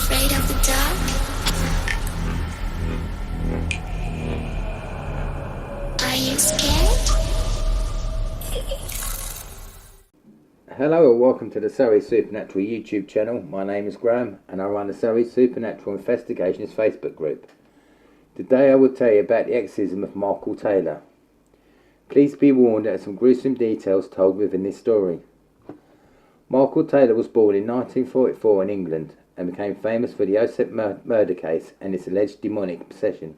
afraid of the dark? Are you scared? Hello and welcome to the Surrey Supernatural YouTube channel. My name is Graham and I run the Surrey Supernatural Investigations Facebook group. Today I will tell you about the exorcism of Michael Taylor. Please be warned there are some gruesome details told within this story. Michael Taylor was born in 1944 in England and became famous for the Ossett murder case and its alleged demonic possession.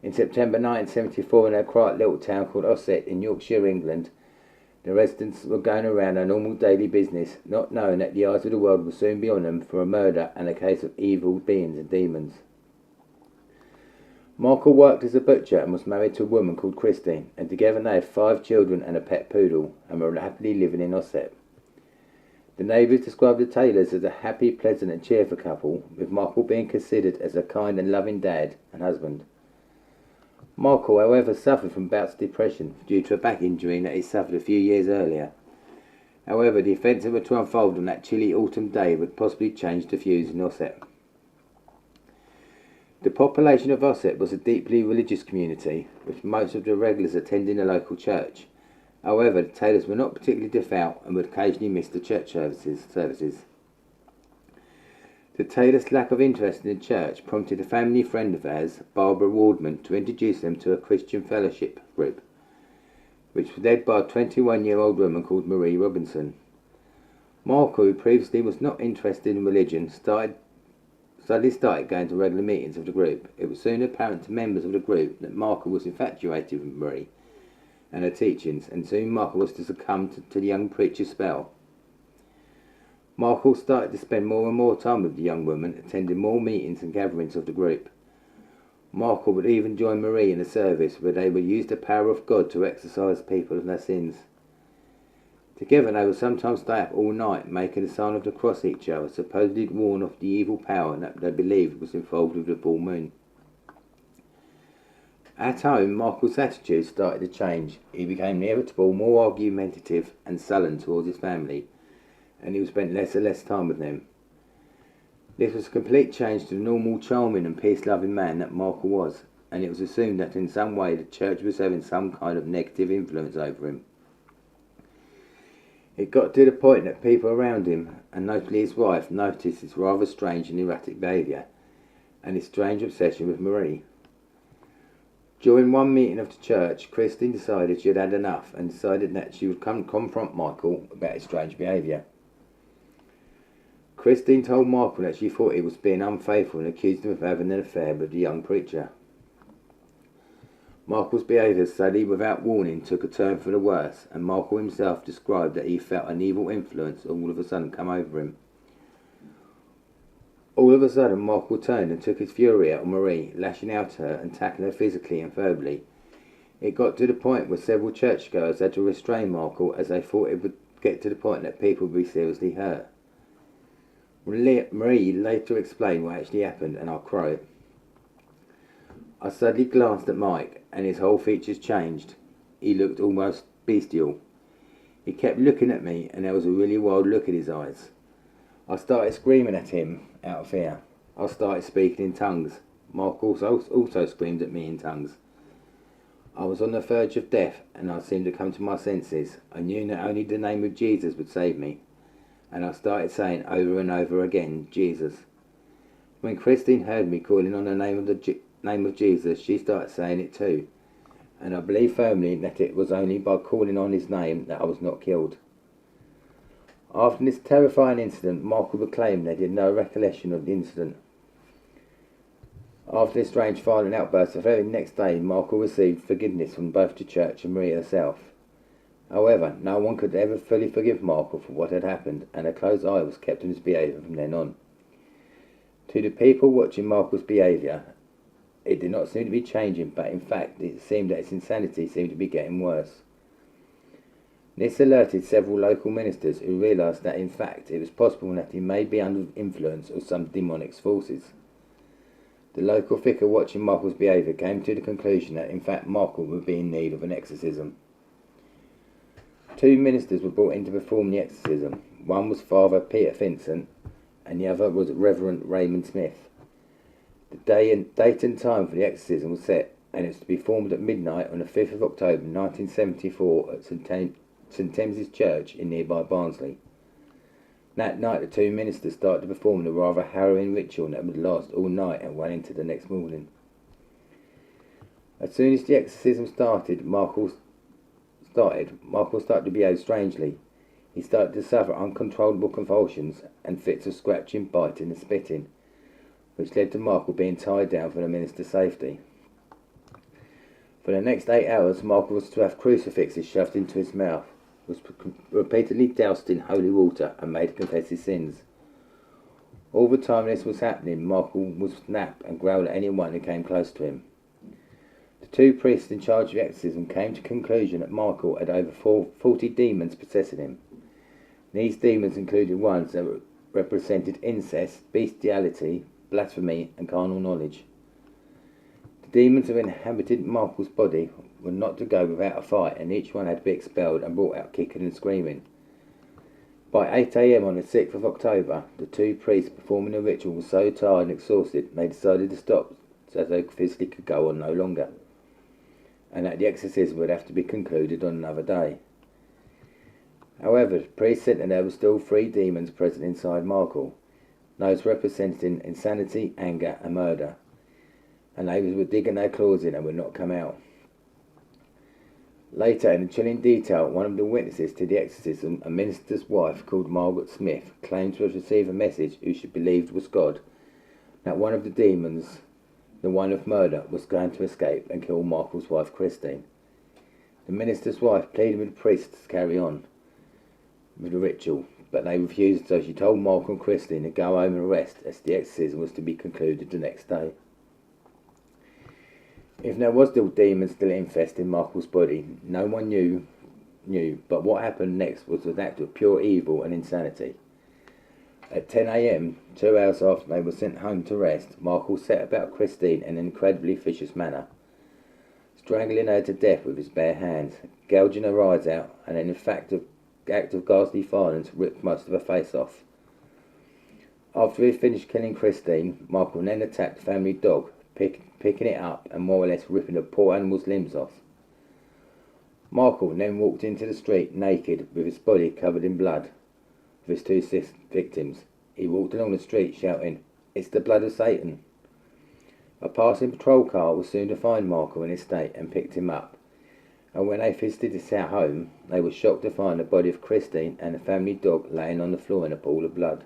In September 1974, in a quiet little town called Ossett in Yorkshire, England, the residents were going around their normal daily business, not knowing that the eyes of the world would soon be on them for a murder and a case of evil beings and demons. Michael worked as a butcher and was married to a woman called Christine, and together they had 5 children and a pet poodle, and were happily living in Ossett. The neighbours described the Taylors as a happy, pleasant and cheerful couple, with Michael being considered as a kind and loving dad and husband. Michael, however, suffered from bouts of depression due to a back injury that he suffered a few years earlier. However, the events that were to unfold on that chilly autumn day would possibly change the views in Ossett. The population of Ossett was a deeply religious community, with most of the regulars attending a local church. However, the Taylors were not particularly devout and would occasionally miss the church services. The Taylors' lack of interest in the church prompted a family friend of theirs, Barbara Wardman, to introduce them to a Christian fellowship group, which was led by a 21-year-old woman called Marie Robinson. Michael, who previously was not interested in religion, suddenly started going to regular meetings of the group. It was soon apparent to members of the group that Michael was infatuated with Marie and her teachings, and soon Michael was to succumb to the young preacher's spell. Michael started to spend more and more time with the young woman, attending more meetings and gatherings of the group. Michael would even join Marie in a service where they would use the power of God to exorcise people of their sins. Together they would sometimes stay up all night, making the sign of the cross each other, supposedly to warn off the evil power that they believed was involved with the full moon. At home, Michael's attitude started to change. He became irritable, more argumentative and sullen towards his family, and he would spend less and less time with them. This was a complete change to the normal, charming and peace-loving man that Michael was, and it was assumed that in some way the church was having some kind of negative influence over him. It got to the point that people around him, and notably his wife, noticed his rather strange and erratic behaviour, and his strange obsession with Marie. During one meeting of the church, Christine decided she had had enough, and decided that she would confront Michael about his strange behaviour. Christine told Michael that she thought he was being unfaithful and accused him of having an affair with the young preacher. Michael's behaviour suddenly, without warning, took a turn for the worse, and Michael himself described that he felt an evil influence all of a sudden come over him. All of a sudden, Michael turned and took his fury out on Marie, lashing out at her and tackling her physically and verbally. It got to the point where several churchgoers had to restrain Michael, as they thought it would get to the point that people would be seriously hurt. Marie later explained what actually happened, and I'll quote, "I suddenly glanced at Mike, and his whole features changed. He looked almost bestial. He kept looking at me, and there was a really wild look in his eyes. I started screaming at him out of fear. I started speaking in tongues. Michael also screamed at me in tongues. I was on the verge of death, and I seemed to come to my senses. I knew that only the name of Jesus would save me, and I started saying over and over again, Jesus. When Christine heard me calling on the name of Jesus, she started saying it too, and I believe firmly that it was only by calling on his name that I was not killed." After this terrifying incident, Michael would claim that he had no recollection of the incident. After this strange violent outburst, the very next day, Michael received forgiveness from both the church and Marie herself. However, no one could ever fully forgive Michael for what had happened, and a close eye was kept on his behaviour from then on. To the people watching Michael's behaviour, it did not seem to be changing, but in fact it seemed that his insanity seemed to be getting worse. This alerted several local ministers, who realised that in fact it was possible that he may be under the influence of some demonic forces. The local vicar watching Michael's behaviour came to the conclusion that in fact Michael would be in need of an exorcism. 2 ministers were brought in to perform the exorcism. One was Father Peter Vincent, and the other was Reverend Raymond Smith. The date and time for the exorcism was set, and it was to be performed at midnight on the 5th of October 1974 at St Thames's Church in nearby Barnsley. That night the two ministers started to perform the rather harrowing ritual that would last all night and well into the next morning. As soon as the exorcism started, Michael started to behave strangely. He started to suffer uncontrollable convulsions and fits of scratching, biting and spitting, which led to Michael being tied down for the minister's safety. For the next 8 hours, Michael was to have crucifixes shoved into his mouth, was repeatedly doused in holy water and made to confess his sins. All the time this was happening, Michael would snap and growl at anyone who came close to him. The two priests in charge of the exorcism came to the conclusion that Michael had over 40 demons possessing him. These demons included ones that represented incest, bestiality, blasphemy and carnal knowledge. The demons who inhabited Michael's body were not to go without a fight, and each one had to be expelled and brought out kicking and screaming. By 8 a.m. on the 6th of October, the two priests performing the ritual were so tired and exhausted they decided to stop so they physically could go on no longer, and that the exorcism would have to be concluded on another day. However, the priest said that there were still 3 demons present inside Michael, those representing insanity, anger and murder, and they were digging their claws in and would not come out. Later, in a chilling detail, one of the witnesses to the exorcism, a minister's wife called Margaret Smith, claimed to have received a message who she believed was God, that one of the demons, the one of murder, was going to escape and kill Michael's wife Christine. The minister's wife pleaded with the priests to carry on with the ritual, but they refused, so she told Michael and Christine to go home and rest, as the exorcism was to be concluded the next day. If there was still demons still infesting Michael's body, no one knew, but what happened next was an act of pure evil and insanity. At 10 a.m, 2 hours after they were sent home to rest, Michael set about Christine in an incredibly vicious manner, strangling her to death with his bare hands, gouging her eyes out, and in fact of act of ghastly violence ripped most of her face off. After he finished killing Christine, Michael then attacked the family dog, picking it up and more or less ripping the poor animal's limbs off. Michael then walked into the street naked, with his body covered in blood, with his 2 victims. He walked along the street shouting, "It's the blood of Satan." A passing patrol car was soon to find Michael in his state and picked him up, and when they visited his home, they were shocked to find the body of Christine and the family dog laying on the floor in a pool of blood.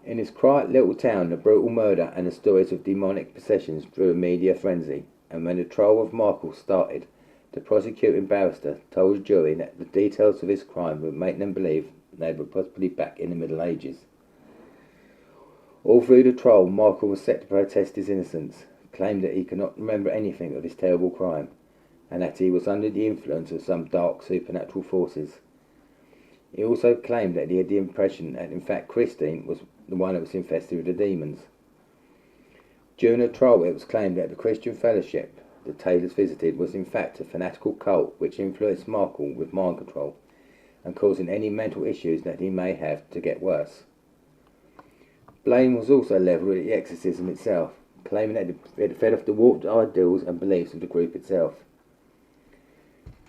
In this quiet little town, the brutal murder and the stories of demonic possessions drew a media frenzy, and when the trial of Michael started, the prosecuting barrister told the jury that the details of his crime would make them believe they were possibly back in the Middle Ages. All through the trial, Michael was set to protest his innocence, claimed that he could not remember anything of his terrible crime, and that he was under the influence of some dark supernatural forces. He also claimed that he had the impression that in fact Christine was the one that was infested with the demons. During the trial, it was claimed that the Christian fellowship the Taylors visited was in fact a fanatical cult which influenced Michael with mind control and causing any mental issues that he may have to get worse. Blame was also levelled at the exorcism itself, claiming that it fed off the warped ideals and beliefs of the group itself.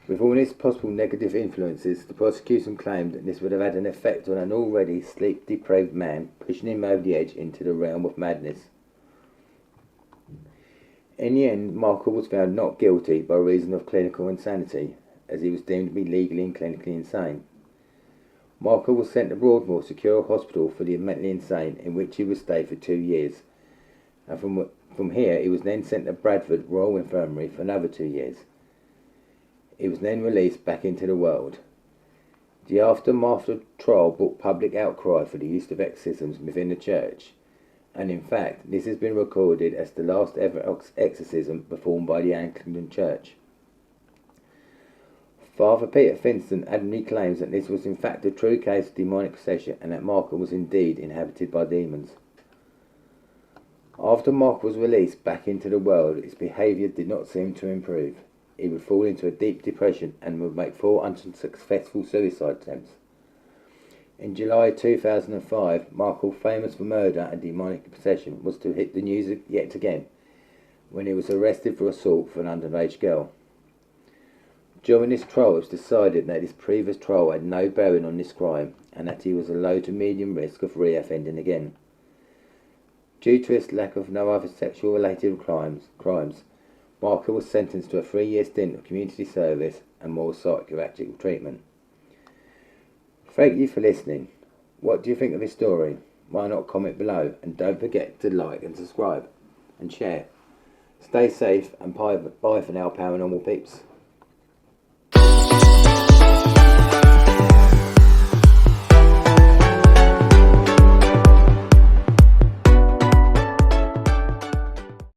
With all its possible negative influences, the prosecution claimed that this would have had an effect on an already sleep-deprived man, pushing him over the edge into the realm of madness. In the end, Michael was found not guilty by reason of clinical insanity, as he was deemed to be legally and clinically insane. Michael was sent to Broadmoor Secure Hospital for the mentally insane, in which he would stay for 2 years, and from here he was then sent to Bradford Royal Infirmary for another 2 years. He was then released back into the world. The aftermath of the trial brought public outcry for the use of exorcisms within the church, and in fact this has been recorded as the last ever exorcism performed by the Anglican Church. Father Peter Finston adamantly claims that this was in fact a true case of demonic possession and that Michael was indeed inhabited by demons. After Michael was released back into the world, his behaviour did not seem to improve. He would fall into a deep depression and would make 4 unsuccessful suicide attempts. In July 2005, Michael, famous for murder and demonic possession, was to hit the news yet again when he was arrested for assault for an underage girl. During this trial, it was decided that his previous trial had no bearing on this crime and that he was a low to medium risk of re-offending again. Due to his lack of no other sexual-related crimes, Michael was sentenced to a 3-year stint of community service and more psychiatric treatment. Thank you for listening. What do you think of this story? Why not comment below, and don't forget to like and subscribe and share. Stay safe and bye for now, paranormal peeps.